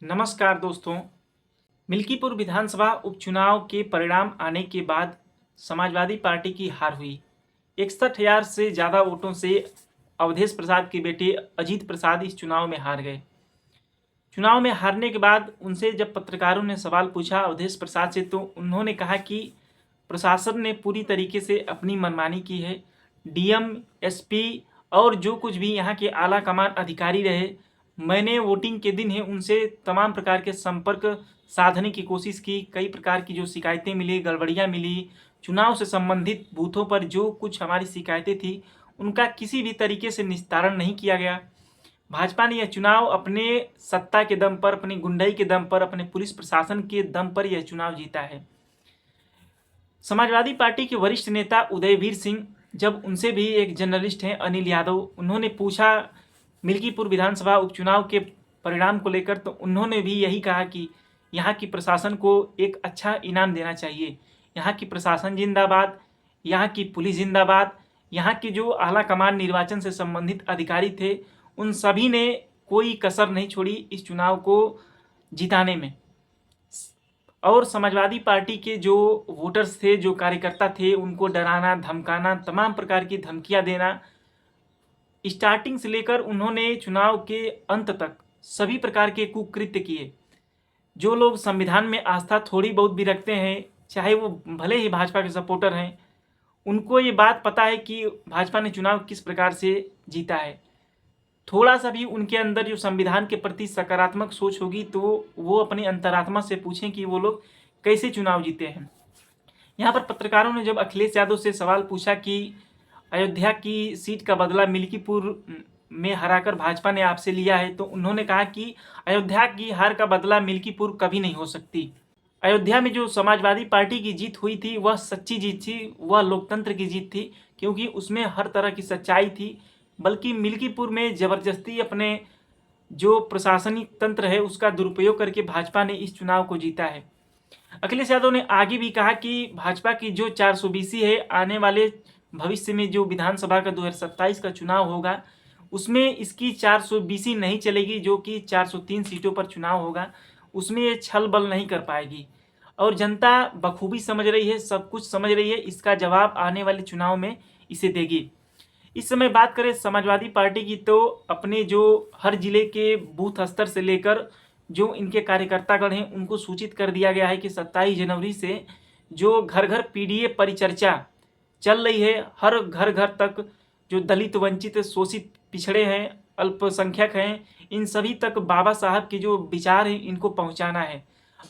नमस्कार दोस्तों। मिल्कीपुर विधानसभा उपचुनाव के परिणाम आने के बाद समाजवादी पार्टी की हार हुई। 61,000 से ज़्यादा वोटों से अवधेश प्रसाद के बेटे अजीत प्रसाद इस चुनाव में हार गए। चुनाव में हारने के बाद उनसे जब पत्रकारों ने सवाल पूछा अवधेश प्रसाद से, तो उन्होंने कहा कि प्रशासन ने पूरी तरीके से अपनी मनमानी की है। डीएम, एसपी और जो कुछ भी यहाँ के आला कमान अधिकारी रहे, मैंने वोटिंग के दिन ही उनसे तमाम प्रकार के संपर्क साधने की कोशिश की। कई प्रकार की जो शिकायतें मिली, गड़बड़ियाँ मिली, चुनाव से संबंधित बूथों पर जो कुछ हमारी शिकायतें थी, उनका किसी भी तरीके से निस्तारण नहीं किया गया। भाजपा ने यह चुनाव अपने सत्ता के दम पर, अपनी गुंडाई के दम पर, अपने पुलिस प्रशासन के दम पर यह चुनाव जीता है। समाजवादी पार्टी के वरिष्ठ नेता उदयवीर सिंह, जब उनसे भी एक जर्नलिस्ट हैं अनिल यादव, उन्होंने पूछा मिल्कीपुर विधानसभा उपचुनाव के परिणाम को लेकर, तो उन्होंने भी यही कहा कि यहाँ की प्रशासन को एक अच्छा इनाम देना चाहिए। यहाँ की प्रशासन जिंदाबाद, यहाँ की पुलिस जिंदाबाद। यहाँ के जो आला कमान निर्वाचन से संबंधित अधिकारी थे, उन सभी ने कोई कसर नहीं छोड़ी इस चुनाव को जिताने में। और समाजवादी पार्टी के जो वोटर्स थे, जो कार्यकर्ता थे, उनको डराना, धमकाना, तमाम प्रकार की धमकियां देना, स्टार्टिंग से लेकर उन्होंने चुनाव के अंत तक सभी प्रकार के कुकृत्य किए। जो लोग संविधान में आस्था थोड़ी बहुत भी रखते हैं, चाहे वो भले ही भाजपा के सपोर्टर हैं, उनको ये बात पता है कि भाजपा ने चुनाव किस प्रकार से जीता है। थोड़ा सा भी उनके अंदर जो संविधान के प्रति सकारात्मक सोच होगी, तो वो अपनी अंतरात्मा से पूछें कि वो लोग कैसे चुनाव जीते हैं। यहाँ पर पत्रकारों ने जब अखिलेश यादव से सवाल पूछा कि अयोध्या की सीट का बदला मिल्कीपुर में हराकर भाजपा ने आपसे लिया है, तो उन्होंने कहा कि अयोध्या की हार का बदला मिल्कीपुर कभी नहीं हो सकती। अयोध्या में जो समाजवादी पार्टी की जीत हुई थी, वह सच्ची जीत थी, वह लोकतंत्र की जीत थी, क्योंकि उसमें हर तरह की सच्चाई थी। बल्कि मिल्कीपुर में जबरदस्ती अपने जो प्रशासनिक तंत्र है उसका दुरुपयोग करके भाजपा ने इस चुनाव को जीता है। अखिलेश यादव ने आगे भी कहा कि भाजपा की जो 420 है, आने वाले भविष्य में जो विधानसभा का 2027 का चुनाव होगा, उसमें इसकी 420 नहीं चलेगी, जो कि 403 सीटों पर चुनाव होगा, उसमें ये छल बल नहीं कर पाएगी। और जनता बखूबी समझ रही है, सब कुछ समझ रही है, इसका जवाब आने वाले चुनाव में इसे देगी। इस समय बात करें समाजवादी पार्टी की, तो अपने जो हर जिले के बूथ स्तर से लेकर जो इनके कार्यकर्तागण हैं, उनको सूचित कर दिया गया है कि 27 जनवरी से जो घर घर पीडीए परिचर्चा चल रही है, हर घर घर तक जो दलित, वंचित, शोषित, पिछड़े हैं, अल्पसंख्यक हैं, इन सभी तक बाबा साहब के जो विचार हैं इनको पहुंचाना है।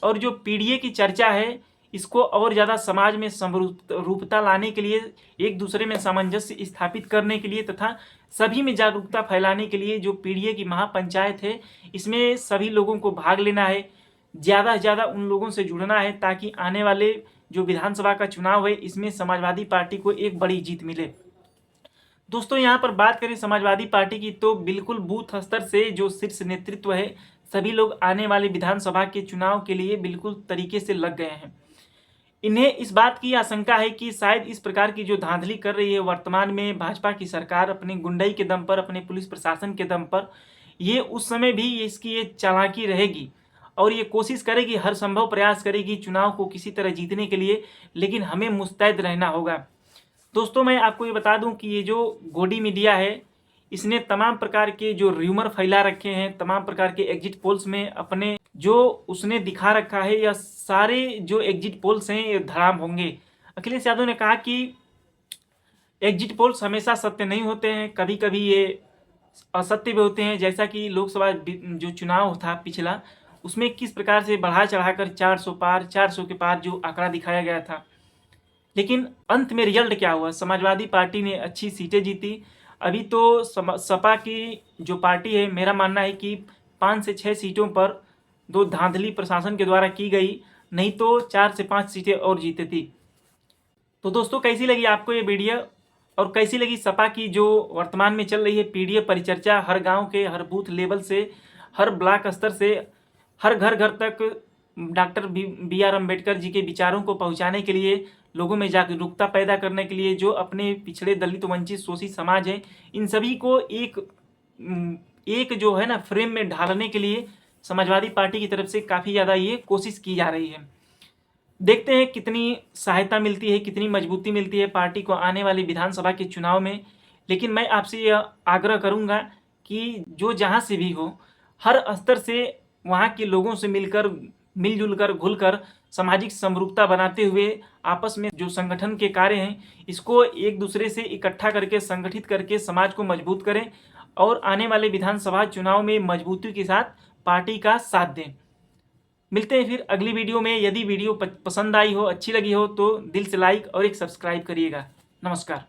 और जो पीडीए की चर्चा है, इसको और ज़्यादा समाज में समरूपता लाने के लिए, एक दूसरे में सामंजस्य स्थापित करने के लिए तथा सभी में जागरूकता फैलाने के लिए जो पीडीए की महापंचायत है, इसमें सभी लोगों को भाग लेना है, ज़्यादा से ज़्यादा उन लोगों से जुड़ना है, ताकि आने वाले जो विधानसभा का चुनाव है, इसमें समाजवादी पार्टी को एक बड़ी जीत मिले। दोस्तों, यहाँ पर बात करें समाजवादी पार्टी की, तो बिल्कुल बूथ स्तर से जो शीर्ष नेतृत्व है, सभी लोग आने वाले विधानसभा के चुनाव के लिए बिल्कुल तरीके से लग गए हैं। इन्हें इस बात की आशंका है कि शायद इस प्रकार की जो धांधली कर रही है वर्तमान में भाजपा की सरकार, अपनी गुंडाई के दम पर, अपने पुलिस प्रशासन के दम पर, ये उस समय भी इसकी ये चालाकी रहेगी और ये कोशिश करेगी, हर संभव प्रयास करेगी चुनाव को किसी तरह जीतने के लिए, लेकिन हमें मुस्तैद रहना होगा। दोस्तों, मैं आपको ये बता दूं कि ये जो गोडी मीडिया है, इसने तमाम प्रकार के जो र्यूमर फैला रखे हैं, तमाम प्रकार के एग्जिट पोल्स में अपने जो उसने दिखा रखा है, या सारे जो एग्जिट पोल्स हैं ये धड़ाम होंगे। अखिलेश यादव ने कहा कि एग्जिट पोल्स हमेशा सत्य नहीं होते हैं, कभी कभी ये असत्य भी होते हैं। जैसा कि लोकसभा जो चुनाव था पिछला, उसमें किस प्रकार से बढ़ा चढ़ाकर 400 पार, 400 के पार जो आंकड़ा दिखाया गया था, लेकिन अंत में रिजल्ट क्या हुआ? समाजवादी पार्टी ने अच्छी सीटें जीती। अभी तो सपा की जो पार्टी है, मेरा मानना है कि 5 से 6 सीटों पर दो धांधली प्रशासन के द्वारा की गई, नहीं तो 4 से 5 सीटें और जीती। तो दोस्तों, कैसी लगी आपको ये वीडियो, और कैसी लगी सपा की जो वर्तमान में चल रही है पीडीए परिचर्चा, हर गांव के, हर बूथ लेवल से, हर ब्लॉक स्तर से, हर घर घर तक doctor B are Ambedkar ji के विचारों को पहुंचाने के लिए, लोगों में जागरूकता पैदा करने के लिए, जो अपने पिछड़े, दलित, वंचित, शोषित समाज है, इन सभी को एक जो है ना फ्रेम में ढालने के लिए समाजवादी पार्टी की तरफ से काफ़ी ज़्यादा ये कोशिश की जा रही है। देखते हैं कितनी सहायता मिलती है, कितनी मजबूती मिलती है पार्टी को आने वाले विधानसभा के चुनाव में। लेकिन मैं आपसे यह आग्रह करूंगा कि जो जहां से भी हो, हर स्तर से वहां के लोगों से मिलकर, मिलजुल कर, घुलकर सामाजिक समरूपता बनाते हुए आपस में जो संगठन के कार्य हैं इसको एक दूसरे से इकट्ठा करके, संगठित करके समाज को मजबूत करें और आने वाले विधानसभा चुनाव में मजबूती के साथ पार्टी का साथ दें। मिलते हैं फिर अगली वीडियो में। यदि वीडियो पसंद आई हो, अच्छी लगी हो तो दिल से लाइक और एक सब्सक्राइब करिएगा। नमस्कार।